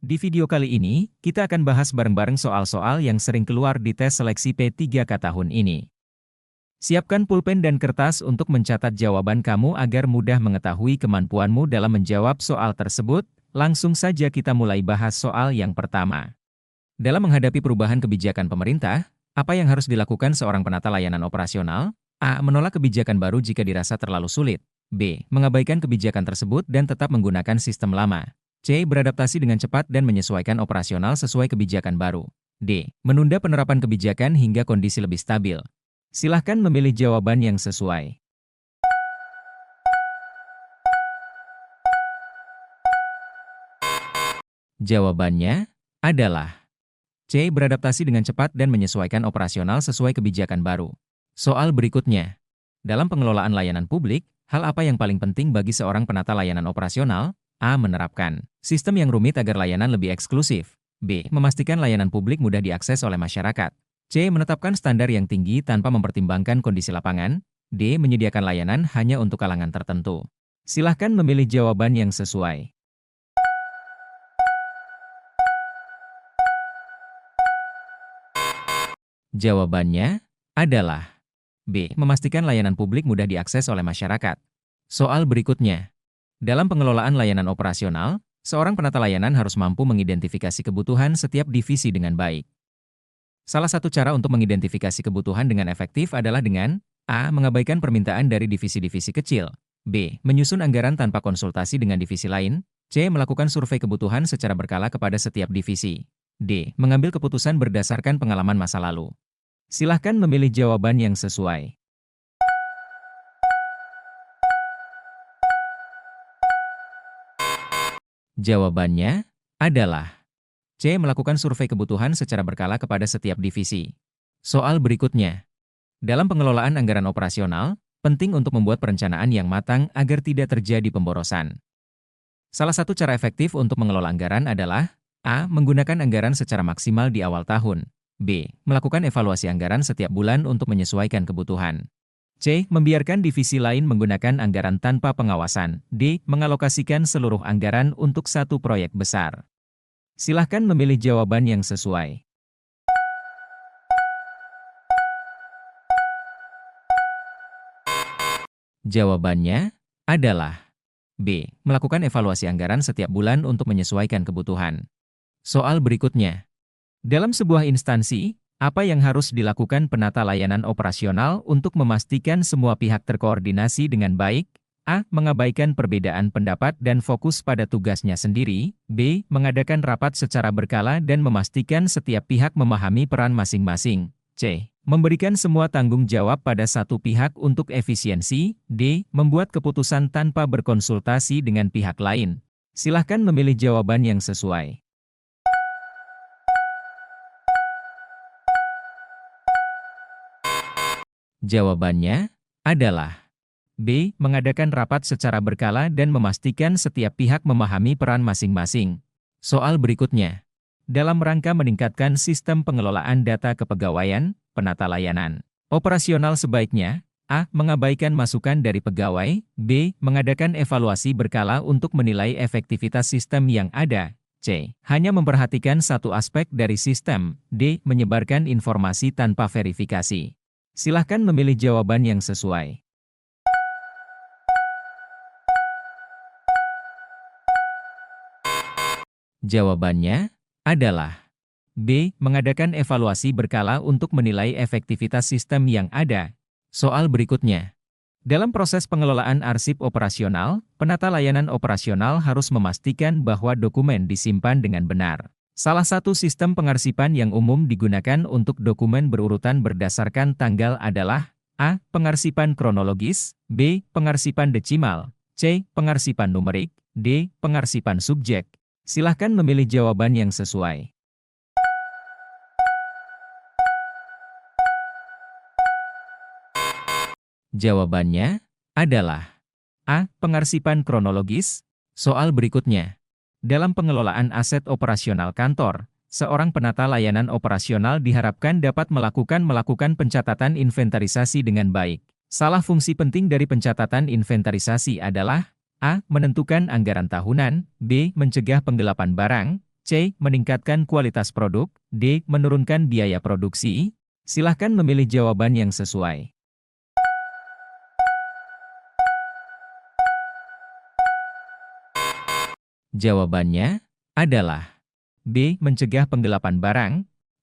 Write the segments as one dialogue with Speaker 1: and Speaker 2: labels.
Speaker 1: Di video kali ini, kita akan bahas bareng-bareng soal-soal yang sering keluar di tes seleksi P3K tahun ini. Siapkan pulpen dan kertas untuk mencatat jawaban kamu agar mudah mengetahui kemampuanmu dalam menjawab soal tersebut. Langsung saja kita mulai bahas soal yang pertama. Dalam menghadapi perubahan kebijakan pemerintah, apa yang harus dilakukan seorang penata layanan operasional? A. Menolak kebijakan baru jika dirasa terlalu sulit. B. Mengabaikan kebijakan tersebut dan tetap menggunakan sistem lama. C. Beradaptasi dengan cepat dan menyesuaikan operasional sesuai kebijakan baru. D. Menunda penerapan kebijakan hingga kondisi lebih stabil. Silahkan memilih jawaban yang sesuai. Jawabannya adalah C. Beradaptasi dengan cepat dan menyesuaikan operasional sesuai kebijakan baru. Soal berikutnya. Dalam pengelolaan layanan publik, hal apa yang paling penting bagi seorang penata layanan operasional? A. Menerapkan sistem yang rumit agar layanan lebih eksklusif. B. Memastikan layanan publik mudah diakses oleh masyarakat. C. Menetapkan standar yang tinggi tanpa mempertimbangkan kondisi lapangan. D. Menyediakan layanan hanya untuk kalangan tertentu. Silahkan memilih jawaban yang sesuai. Jawabannya adalah B. Memastikan layanan publik mudah diakses oleh masyarakat. Soal berikutnya. Dalam pengelolaan layanan operasional, seorang penata layanan harus mampu mengidentifikasi kebutuhan setiap divisi dengan baik. Salah satu cara untuk mengidentifikasi kebutuhan dengan efektif adalah dengan A. Mengabaikan permintaan dari divisi-divisi kecil. B. Menyusun anggaran tanpa konsultasi dengan divisi lain. C. Melakukan survei kebutuhan secara berkala kepada setiap divisi. D. Mengambil keputusan berdasarkan pengalaman masa lalu. Silahkan memilih jawaban yang sesuai. Jawabannya adalah C. Melakukan survei kebutuhan secara berkala kepada setiap divisi. Soal berikutnya. Dalam pengelolaan anggaran operasional, penting untuk membuat perencanaan yang matang agar tidak terjadi pemborosan. Salah satu cara efektif untuk mengelola anggaran adalah A. Menggunakan anggaran secara maksimal di awal tahun. B. Melakukan evaluasi anggaran setiap bulan untuk menyesuaikan kebutuhan. C. Membiarkan divisi lain menggunakan anggaran tanpa pengawasan. D. Mengalokasikan seluruh anggaran untuk satu proyek besar. Silahkan memilih jawaban yang sesuai. Jawabannya adalah B. Melakukan evaluasi anggaran setiap bulan untuk menyesuaikan kebutuhan. Soal berikutnya. Dalam sebuah instansi, apa yang harus dilakukan penata layanan operasional untuk memastikan semua pihak terkoordinasi dengan baik? A. Mengabaikan perbedaan pendapat dan fokus pada tugasnya sendiri. B. Mengadakan rapat secara berkala dan memastikan setiap pihak memahami peran masing-masing. C. Memberikan semua tanggung jawab pada satu pihak untuk efisiensi. D. Membuat keputusan tanpa berkonsultasi dengan pihak lain. Silahkan memilih jawaban yang sesuai. Jawabannya adalah B. Mengadakan rapat secara berkala dan memastikan setiap pihak memahami peran masing-masing. Soal berikutnya. Dalam rangka meningkatkan sistem pengelolaan data kepegawaian, penata layanan operasional sebaiknya A. Mengabaikan masukan dari pegawai. B. Mengadakan evaluasi berkala untuk menilai efektivitas sistem yang ada. C. Hanya memperhatikan satu aspek dari sistem. D. Menyebarkan informasi tanpa verifikasi. Silahkan memilih jawaban yang sesuai. Jawabannya adalah B. Mengadakan evaluasi berkala untuk menilai efektivitas sistem yang ada. Soal berikutnya. Dalam proses pengelolaan arsip operasional, penata layanan operasional harus memastikan bahwa dokumen disimpan dengan benar. Salah satu sistem pengarsipan yang umum digunakan untuk dokumen berurutan berdasarkan tanggal adalah A. Pengarsipan kronologis. B. Pengarsipan desimal. C. Pengarsipan numerik. D. Pengarsipan subjek. Silahkan memilih jawaban yang sesuai. Jawabannya adalah A. Pengarsipan kronologis. Soal berikutnya. Dalam pengelolaan aset operasional kantor, seorang penata layanan operasional diharapkan dapat melakukan pencatatan inventarisasi dengan baik. Salah fungsi penting dari pencatatan inventarisasi adalah A. Menentukan anggaran tahunan. B. Mencegah penggelapan barang. C. Meningkatkan kualitas produk. D. Menurunkan biaya produksi. Silahkan memilih jawaban yang sesuai. Jawabannya adalah B. Mencegah penggelapan barang.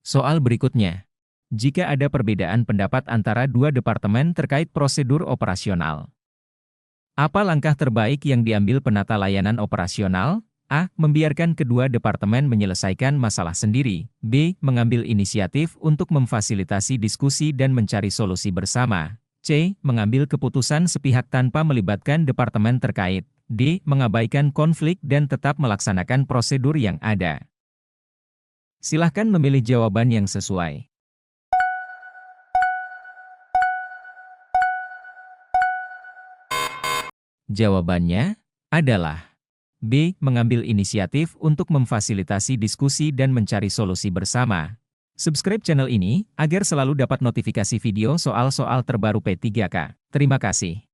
Speaker 1: Soal berikutnya. Jika ada perbedaan pendapat antara dua departemen terkait prosedur operasional, apa langkah terbaik yang diambil penata layanan operasional? A. Membiarkan kedua departemen menyelesaikan masalah sendiri. B. Mengambil inisiatif untuk memfasilitasi diskusi dan mencari solusi bersama. C. Mengambil keputusan sepihak tanpa melibatkan departemen terkait. D. Mengabaikan konflik dan tetap melaksanakan prosedur yang ada. Silahkan memilih jawaban yang sesuai. Jawabannya adalah B. Mengambil inisiatif untuk memfasilitasi diskusi dan mencari solusi bersama. Subscribe channel ini agar selalu dapat notifikasi video soal-soal terbaru P3K. Terima kasih.